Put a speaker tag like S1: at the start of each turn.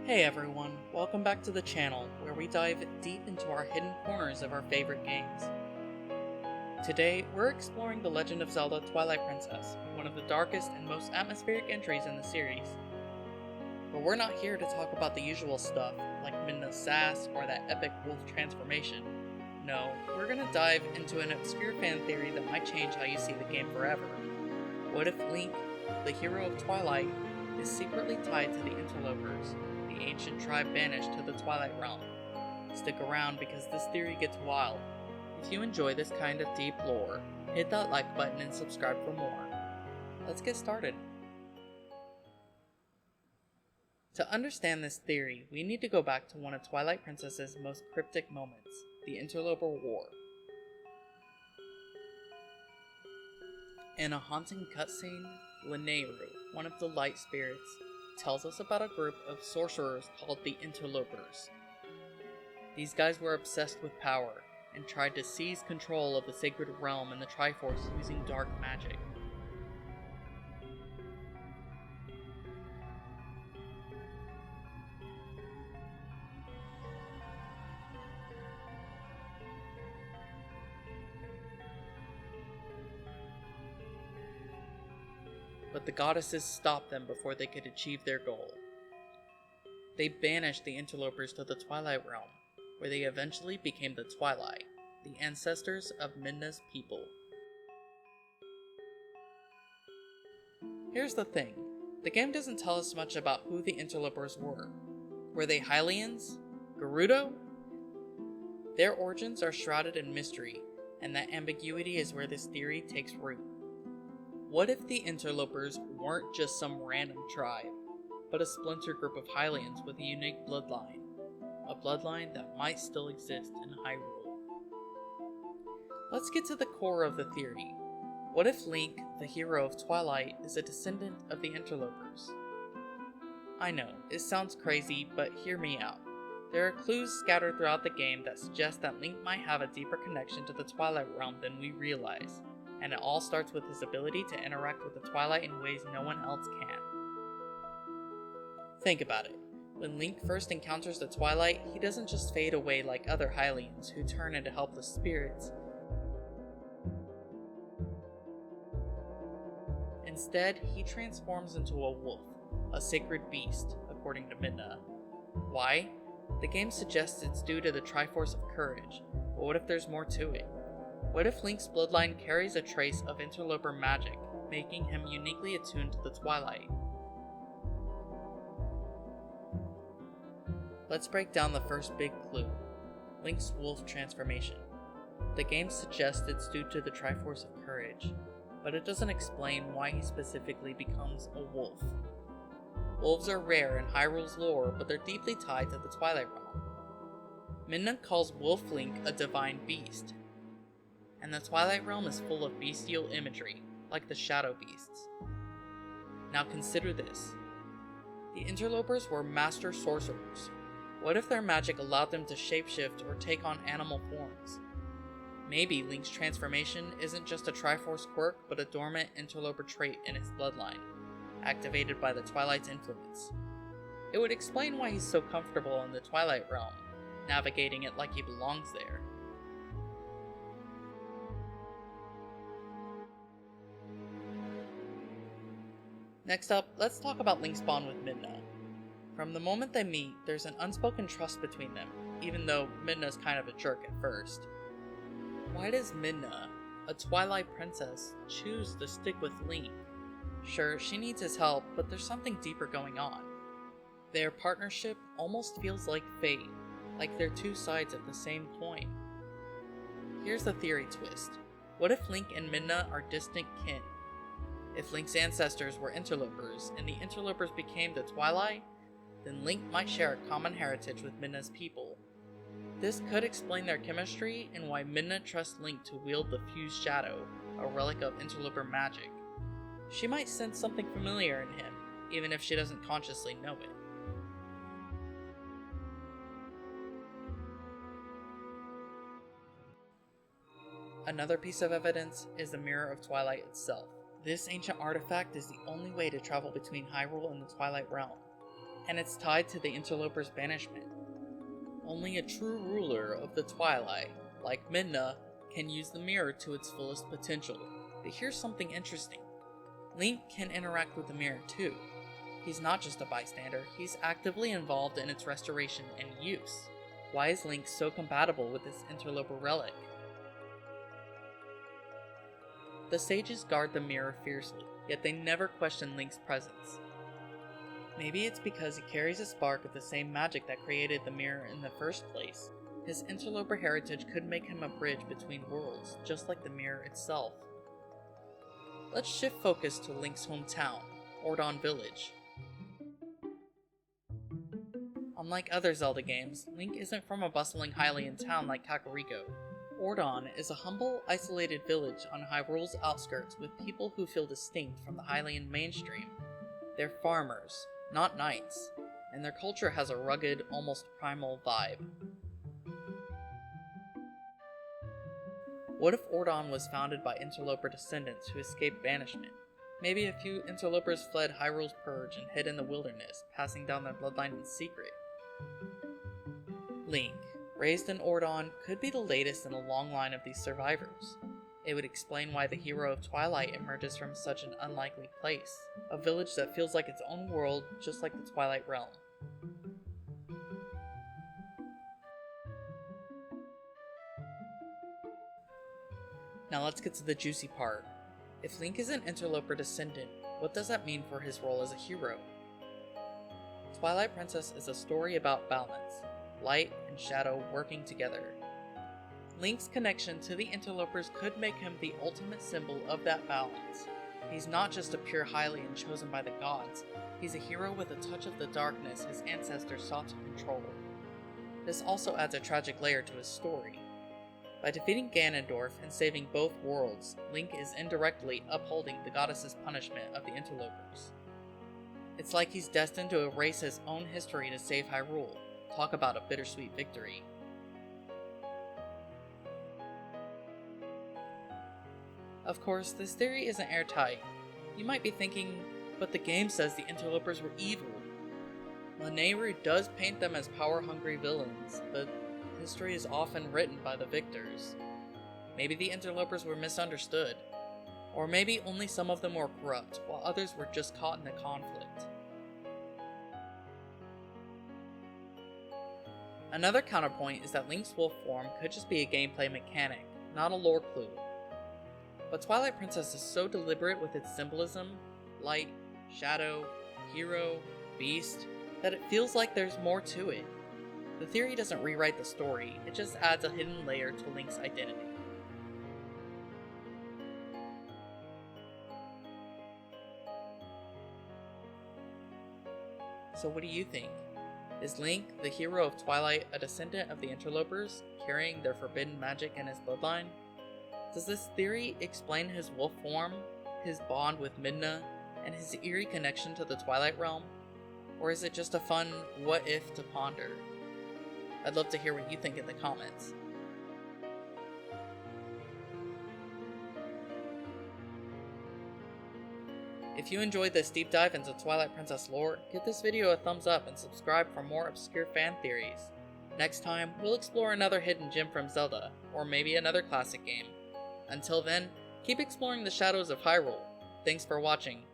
S1: Hey everyone, welcome back to the channel where we dive deep into our hidden corners of our favorite games. Today, we're exploring The Legend of Zelda Twilight Princess, one of the darkest and most atmospheric entries in the series. But we're not here to talk about the usual stuff, like Midna's sass or that epic wolf transformation. No, we're gonna dive into an obscure fan theory that might change how you see the game forever. What if Link, the hero of Twilight, is secretly tied to the Interlopers, the ancient tribe banished to the Twilight Realm? Stick around because this theory gets wild. If you enjoy this kind of deep lore, hit that like button and subscribe for more. Let's get started. To understand this theory, we need to go back to one of Twilight Princess's most cryptic moments, the Interloper War. In a haunting cutscene, Linneru, one of the light spirits, tells us about a group of sorcerers called the Interlopers. These guys were obsessed with power and tried to seize control of the sacred realm and the Triforce using dark magic. But the goddesses stopped them before they could achieve their goal. They banished the Interlopers to the Twilight Realm, where they eventually became the Twilight, the ancestors of Midna's people. Here's the thing, the game doesn't tell us much about who the Interlopers were. Were they Hylians? Gerudo? Their origins are shrouded in mystery, and that ambiguity is where this theory takes root. What if the Interlopers weren't just some random tribe, but a splinter group of Hylians with a unique bloodline? A bloodline that might still exist in Hyrule. Let's get to the core of the theory. What if Link, the hero of Twilight, is a descendant of the Interlopers? I know, it sounds crazy, but hear me out. There are clues scattered throughout the game that suggest that Link might have a deeper connection to the Twilight Realm than we realize. And it all starts with his ability to interact with the Twilight in ways no one else can. Think about it. When Link first encounters the Twilight, he doesn't just fade away like other Hylians who turn into helpless spirits. Instead, he transforms into a wolf, a sacred beast, according to Midna. Why? The game suggests it's due to the Triforce of Courage, but what if there's more to it? What if Link's bloodline carries a trace of Interloper magic, making him uniquely attuned to the Twilight? Let's break down the first big clue, Link's wolf transformation. The game suggests it's due to the Triforce of Courage, but it doesn't explain why he specifically becomes a wolf. Wolves are rare in Hyrule's lore, but they're deeply tied to the Twilight Realm. Midna calls Wolf Link a divine beast, and the Twilight Realm is full of bestial imagery, like the shadow beasts. Now consider this. The Interlopers were master sorcerers. What if their magic allowed them to shapeshift or take on animal forms? Maybe Link's transformation isn't just a Triforce quirk, but a dormant Interloper trait in his bloodline, activated by the Twilight's influence. It would explain why he's so comfortable in the Twilight Realm, navigating it like he belongs there. Next up, let's talk about Link's bond with Midna. From the moment they meet, there's an unspoken trust between them, even though Midna's kind of a jerk at first. Why does Midna, a Twilight princess, choose to stick with Link? Sure, she needs his help, but there's something deeper going on. Their partnership almost feels like fate, like they're two sides of the same coin. Here's the theory twist. What if Link and Midna are distant kin? If Link's ancestors were Interlopers, and the Interlopers became the Twilight, then Link might share a common heritage with Midna's people. This could explain their chemistry and why Midna trusts Link to wield the Fused Shadow, a relic of Interloper magic. She might sense something familiar in him, even if she doesn't consciously know it. Another piece of evidence is the Mirror of Twilight itself. This ancient artifact is the only way to travel between Hyrule and the Twilight Realm. and it's tied to the Interloper's banishment. Only a true ruler of the Twilight, like Midna, can use the mirror to its fullest potential. But here's something interesting. Link can interact with the mirror too. He's not just a bystander, he's actively involved in its restoration and use. Why is Link so compatible with this Interloper relic? The sages guard the mirror fiercely, yet they never question Link's presence. Maybe it's because he carries a spark of the same magic that created the mirror in the first place. His Interloper heritage could make him a bridge between worlds, just like the mirror itself. Let's shift focus to Link's hometown, Ordon Village. Unlike other Zelda games, Link isn't from a bustling Hylian town like Kakariko. Ordon is a humble, isolated village on Hyrule's outskirts with people who feel distinct from the Hylian mainstream. They're farmers, not knights, and their culture has a rugged, almost primal vibe. What if Ordon was founded by Interloper descendants who escaped banishment? Maybe a few Interlopers fled Hyrule's purge and hid in the wilderness, passing down their bloodline in secret. Link, raised in Ordon, could be the latest in a long line of these survivors. It would explain why the hero of Twilight emerges from such an unlikely place, a village that feels like its own world, just like the Twilight realm. Now let's get to the juicy part. If Link is an Interloper descendant, what does that mean for his role as a hero? Twilight Princess is a story about balance, light and shadow working together. Link's connection to the Interlopers could make him the ultimate symbol of that balance. He's not just a pure Hylian chosen by the gods, he's a hero with a touch of the darkness his ancestors sought to control. This also adds a tragic layer to his story. By defeating Ganondorf and saving both worlds, Link is indirectly upholding the goddess's punishment of the Interlopers. It's like he's destined to erase his own history to save Hyrule. Talk about a bittersweet victory. Of course, this theory isn't airtight. You might be thinking, but the game says the Interlopers were evil. Lanayru does paint them as power-hungry villains, but history is often written by the victors. Maybe the Interlopers were misunderstood. Or maybe only some of them were corrupt, while others were just caught in the conflict. Another counterpoint is that Link's wolf form could just be a gameplay mechanic, not a lore clue. But Twilight Princess is so deliberate with its symbolism, light, shadow, hero, beast, that it feels like there's more to it. The theory doesn't rewrite the story, it just adds a hidden layer to Link's identity. So what do you think? Is Link, the hero of Twilight, a descendant of the Interlopers, carrying their forbidden magic in his bloodline? Does this theory explain his wolf form, his bond with Midna, and his eerie connection to the Twilight realm? Or is it just a fun what-if to ponder? I'd love to hear what you think in the comments. If you enjoyed this deep dive into Twilight Princess lore, give this video a thumbs up and subscribe for more obscure fan theories. Next time, we'll explore another hidden gem from Zelda, or maybe another classic game. Until then, keep exploring the shadows of Hyrule. Thanks for watching.